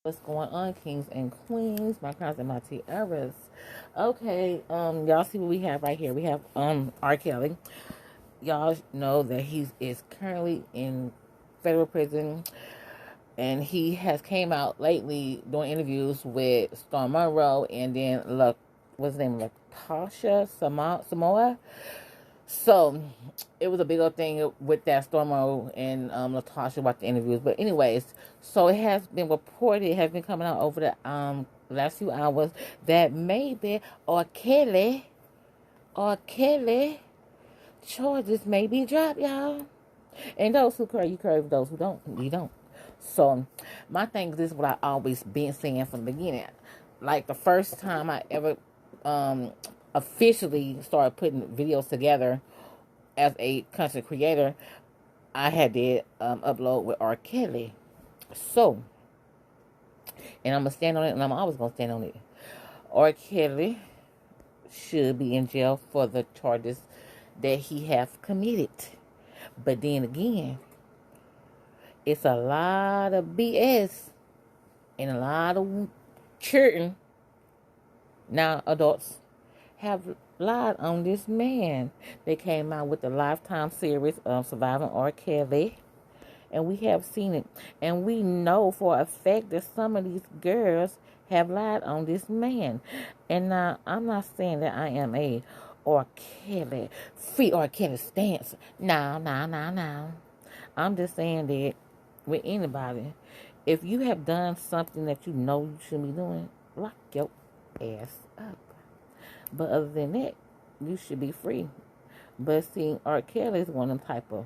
What's going on, kings and queens, my crowns and my tiaras? Okay, y'all see what we have right here. We have R. Kelly. Y'all know that he is currently in federal prison, and he has came out lately doing interviews with Storm Monroe and then what's his name, Latasha Samoa. So it was a big old thing with that Stormo and Latasha about the interviews. But anyways, so it has been reported, it has been coming out over the last few hours that maybe R. Kelly charges may be dropped, y'all. And those who curve, you curve. Those who don't, you don't. So my thing is this: what I always been saying from the beginning. Like the first time I ever officially started putting videos together as a content creator, I had to upload with R. Kelly. So, and I'm going to stand on it, and I'm always going to stand on it. R. Kelly should be in jail for the charges that he have committed. But then again, it's a lot of BS and a lot of children, now adults, have lied on this man. They came out with the Lifetime series of Surviving R. Kelly, and we have seen it. And we know for a fact that some of these girls have lied on this man. And now, I'm not saying that I am a R. Kelly, free R. Kelly stance. No. I'm just saying that with anybody, if you have done something that you know you shouldn't be doing, lock your ass up. But other than that, you should be free. But see, R. Kelly is one of them type of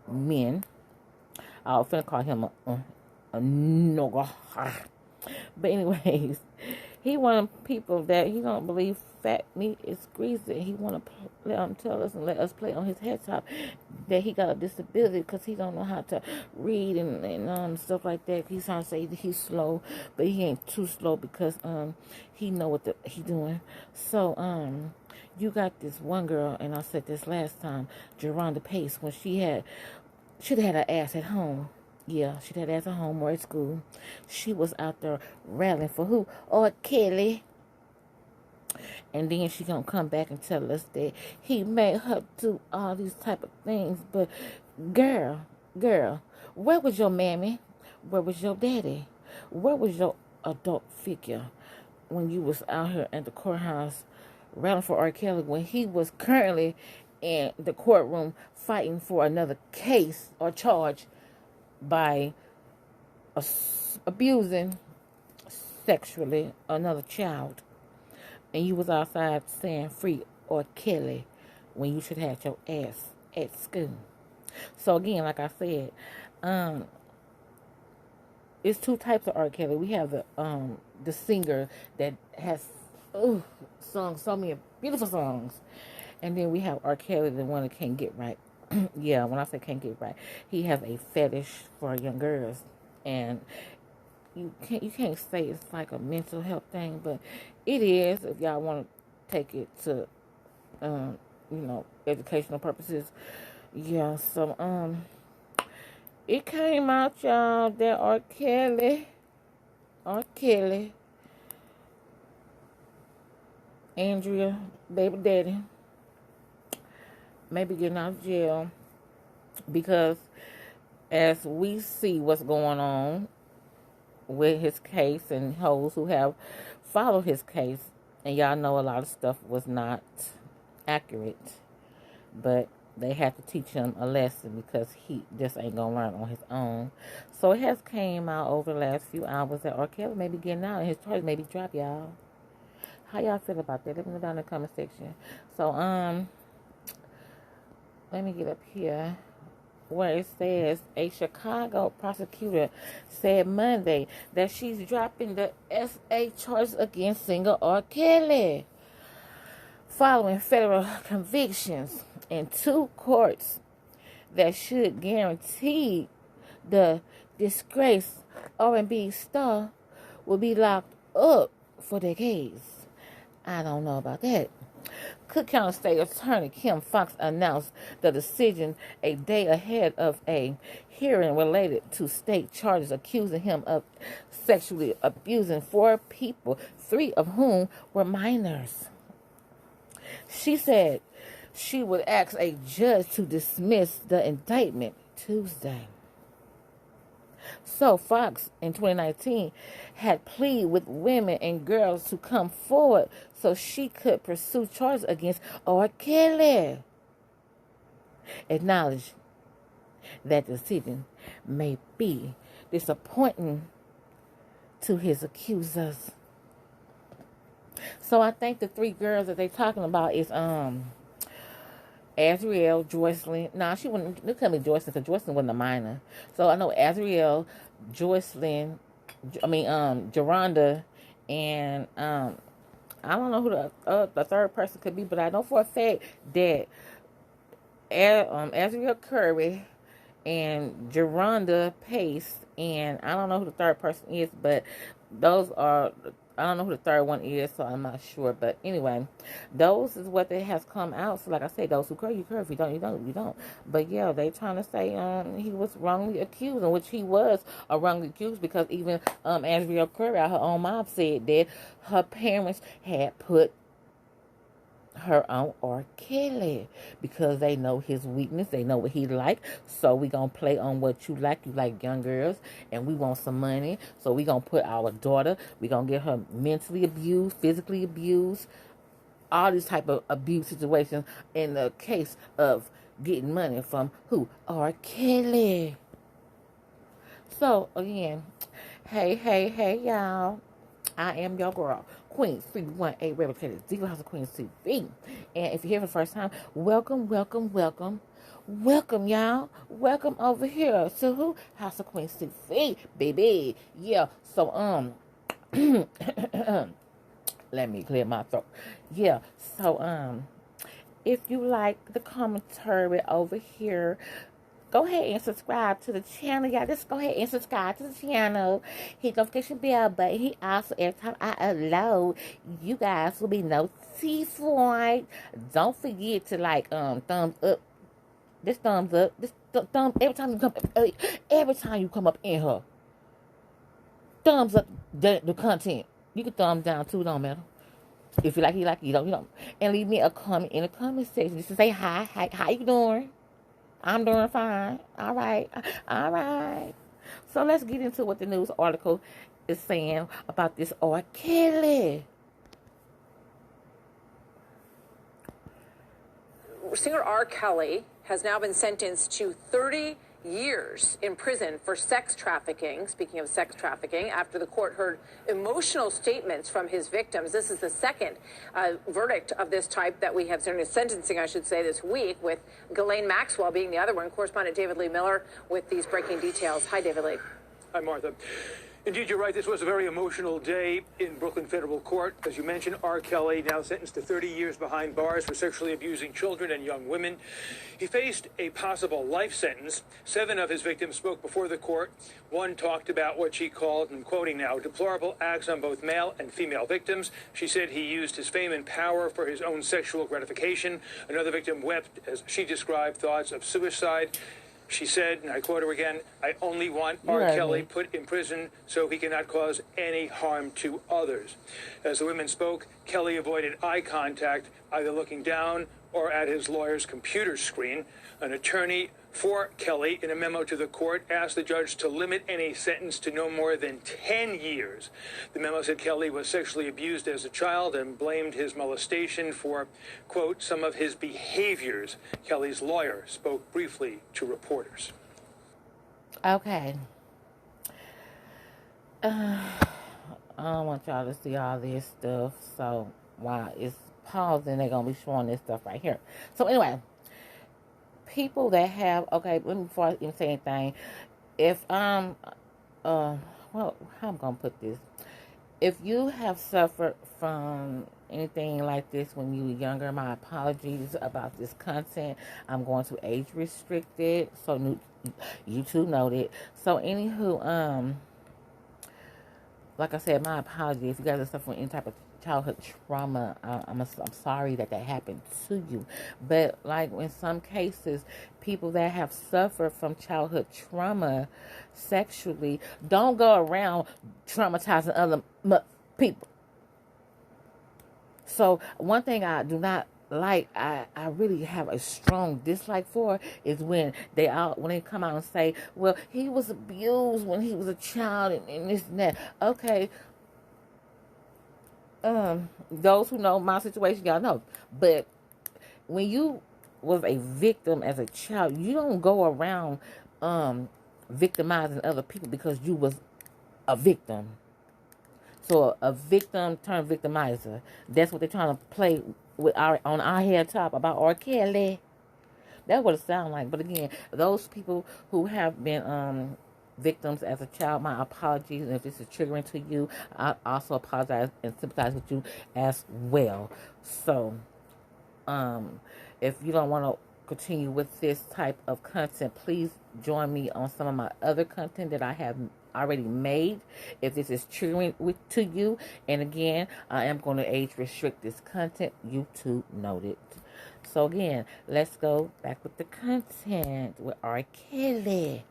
men. I was finna call him a nigga. But anyways, he one of them people that he don't believe fat meat is greasy. He want to tell us and let us play on his head top that he got a disability because he don't know how to read and stuff like that. He's trying to say that he's slow, but he ain't too slow because he know what he doing. So you got this one girl, and I said this last time, Geronda Pace, when should have had her ass at home. Yeah, she'd had her ass at home or at school. She was out there rallying for who? R. Kelly. And then she gonna come back and tell us that he made her do all these type of things. But girl, where was your mammy? Where was your daddy? Where was your adult figure when you was out here at the courthouse rallying for R. Kelly when he was currently in the courtroom fighting for another case or charge by abusing sexually another child? And you was outside saying free R. Kelly when you should have your ass at school. So again, like I said, it's two types of R. Kelly. We have the singer that has sung so many beautiful songs, and then we have R. Kelly, the one that can't get right. Yeah, when I say can't get right, he has a fetish for young girls, and you can't say it's like a mental health thing, but it is if y'all want to take it to educational purposes. Yeah, so it came out, y'all, that R. Kelly, Andrea, baby daddy, maybe getting out of jail because as we see what's going on with his case and hoes who have followed his case, and y'all know a lot of stuff was not accurate, but they had to teach him a lesson because he just ain't gonna learn on his own. So it has came out over the last few hours that R. Kelly may be getting out and his charges may be dropped, y'all. How y'all feel about that? Let me know down in the comment section. So let me get up here where it says a Chicago prosecutor said Monday that she's dropping the SA charges against singer R. Kelly following federal convictions in two courts that should guarantee the disgraced R&B star will be locked up for decades. I don't know about that. Cook County State Attorney Kim Fox announced the decision a day ahead of a hearing related to state charges accusing him of sexually abusing 4 people, 3 of whom were minors. She said she would ask a judge to dismiss the indictment Tuesday. So Fox in 2019 had pleaded with women and girls to come forward so she could pursue charges against R. Kelly. Acknowledged that the decision may be disappointing to his accusers. So I think the 3 girls that they're talking about is Azriel, Joycelyn. Nah, she wouldn't. It couldn't be Joycelyn because Joycelyn wasn't a minor. So I know Azriel, Joycelyn. Geronda, and I don't know who the third person could be, but I know for a fact that Azriel Curry and Geronda Pace, and I don't know who the third person is, but those are. I don't know who the third one is, so I'm not sure. But anyway, those is what it has come out. So like I said, those who curve, you curve. If you don't, you don't, you don't. But yeah, they trying to say he was wrongly accused, in which he was wrongly accused because even Andrea Curry, her own mom, said that her parents had put her on R. Kelly because they know his weakness, they know what he like, so we gonna play on what you like young girls, and we want some money, so we gonna put our daughter, we gonna get her mentally abused, physically abused, all these type of abuse situations in the case of getting money from who? R. Kelly. So again, hey y'all, I am your girl, Queen 318 Replicated Diva House of Queens TV. And if you're here for the first time, welcome, y'all. Welcome over here to who? House of Queens TV, baby. Yeah. So let me clear my throat. Yeah. So if you like the commentary over here, go ahead and subscribe to the channel, y'all. Just go ahead and subscribe to the channel. Hit the notification bell button. He also, every time I upload, you guys will be notified. Don't forget to like thumbs up. This thumbs up. This thumb every time you come up in her. Thumbs up the content. You can thumb down too, don't matter. If you like it, you like it. You don't. And leave me a comment in the comment section just to say hi. How you doing? I'm doing fine. All right. So let's get into what the news article is saying about this R. Kelly. Singer R. Kelly has now been sentenced to 30 years in prison for sex trafficking. Speaking of sex trafficking, after the court heard emotional statements from his victims. This is the second verdict of this type that we have seen in sentencing, I should say, this week, with Ghislaine Maxwell being the other one. Correspondent David Lee Miller with these breaking details. Hi, David Lee. Hi, Martha. Indeed, you're right. This was a very emotional day in Brooklyn Federal Court. As you mentioned, R. Kelly, now sentenced to 30 years behind bars for sexually abusing children and young women. He faced a possible life sentence. 7 of his victims spoke before the court. One talked about what she called, and I'm quoting now, deplorable acts on both male and female victims. She said he used his fame and power for his own sexual gratification. Another victim wept as she described thoughts of suicide. She said, and I quote her again, "I only want R. Kelly put in prison so he cannot cause any harm to others." As the women spoke, Kelly avoided eye contact, either looking down or at his lawyer's computer screen. An attorney for Kelly, in a memo to the court, asked the judge to limit any sentence to no more than 10 years. The memo said Kelly was sexually abused as a child and blamed his molestation for, quote, some of his behaviors. Kelly's lawyer spoke briefly to reporters. Okay. I don't want y'all to see all this stuff, so while it's pausing, they're going to be showing this stuff right here. So anyway, people that have, okay, before I even say anything, if well, how I'm going to put this, if you have suffered from anything like this when you were younger, my apologies about this content. I'm going to age restricted, so YouTube noted. So anywho, like I said, my apology if you guys are suffering any type of childhood trauma. I'm sorry that happened to you. But like in some cases, people that have suffered from childhood trauma sexually don't go around traumatizing other people. So one thing I do not like, I really have a strong dislike for, is when they come out and say, well, he was abused when he was a child and this and that. Okay, those who know my situation, y'all know. But when you was a victim as a child, you don't go around victimizing other people because you was a victim. So a victim turned victimizer. That's what they're trying to play with on our head top about R. Kelly. That's what it sounds like. But again, those people who have been victims as a child, my apologies. And if this is triggering to you, I also apologize and sympathize with you as well. So, if you don't want to continue with this type of content, please join me on some of my other content that I have already made. If this is triggering to you, and again, I am going to age restrict this content. YouTube noted. So again, let's go back with the content with R. Kelly.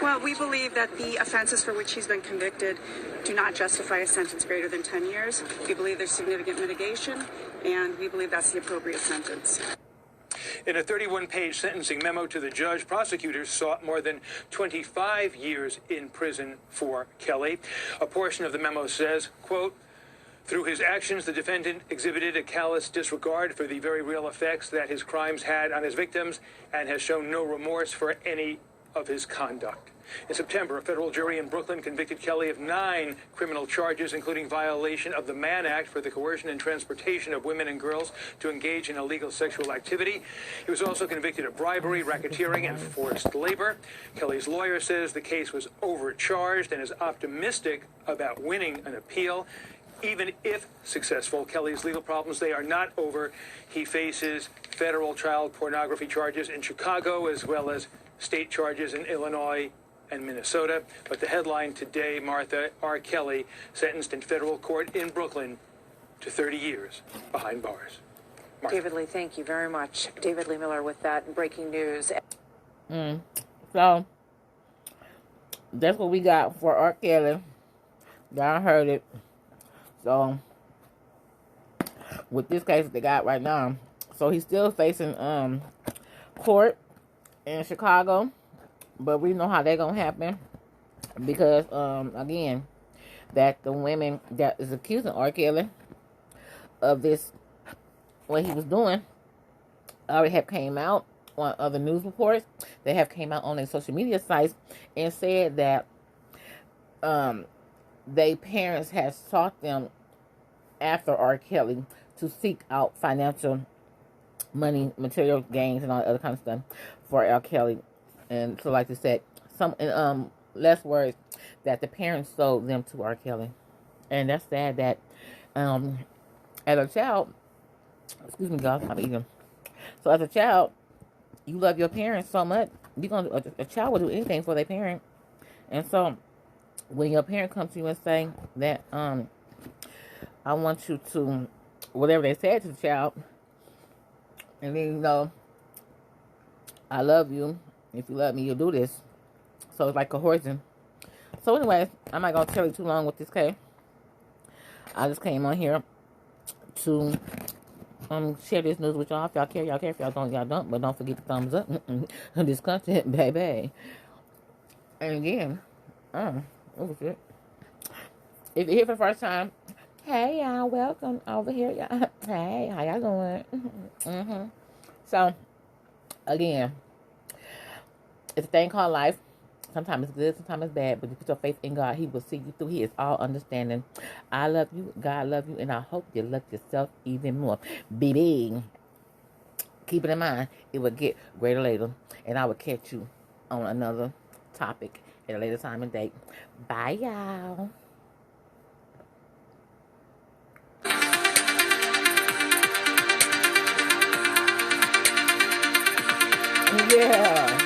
Well, we believe that the offenses for which he's been convicted do not justify a sentence greater than 10 years. We believe there's significant mitigation, and we believe that's the appropriate sentence. In a 31-page sentencing memo to the judge, prosecutors sought more than 25 years in prison for Kelly. A portion of the memo says, quote, through his actions, the defendant exhibited a callous disregard for the very real effects that his crimes had on his victims and has shown no remorse for any of his conduct. In September, a federal jury in Brooklyn convicted Kelly of 9 criminal charges, including violation of the Mann Act for the coercion and transportation of women and girls to engage in illegal sexual activity. He was also convicted of bribery, racketeering, and forced labor. Kelly's lawyer says the case was overcharged and is optimistic about winning an appeal. Even if successful, Kelly's legal problems, they are not over. He faces federal child pornography charges in Chicago, as well as state charges in Illinois and Minnesota. But the headline today, Martha, R. Kelly sentenced in federal court in Brooklyn to 30 years behind bars. Martha. David Lee, thank you very much. David Lee Miller with that breaking news. So, that's what we got for R. Kelly. Y'all heard it. So, with this case that they got right now, so he's still facing court in Chicago, but we know how that's gonna happen because again, that the women that is accusing R. Kelly of this, what he was doing, already have came out on other news reports. They have came out on their social media sites and said that they parents had sought them after R. Kelly to seek out financial money, material gains, and all that other kind of stuff for R. Kelly. And so, like I said, some in less words, that the parents sold them to R. Kelly. And that's sad that as a child, excuse me guys, I'm eating. So as a child, you love your parents so much, a child will do anything for their parent. And so when your parent comes to you and say that I want you to, whatever they said to the child, and then, you know, I love you. If you love me, you'll do this. So it's like coercion. So anyways, I'm not going to tell you too long with this case. I just came on here to share this news with y'all. If y'all care, y'all care. If y'all don't, y'all don't. But don't forget the thumbs up on this content, baby. And again, oh shit. If you're here for the first time, hey y'all, welcome over here, y'all. Hey, how y'all doing? So, again, it's a thing called life. Sometimes it's good, sometimes it's bad, but you put your faith in God, He will see you through. He is all understanding. I love you, God love you, and I hope you love yourself even more. Baby, keep it in mind, it will get greater later, and I will catch you on another topic at a later time and date. Bye, y'all. Yeah.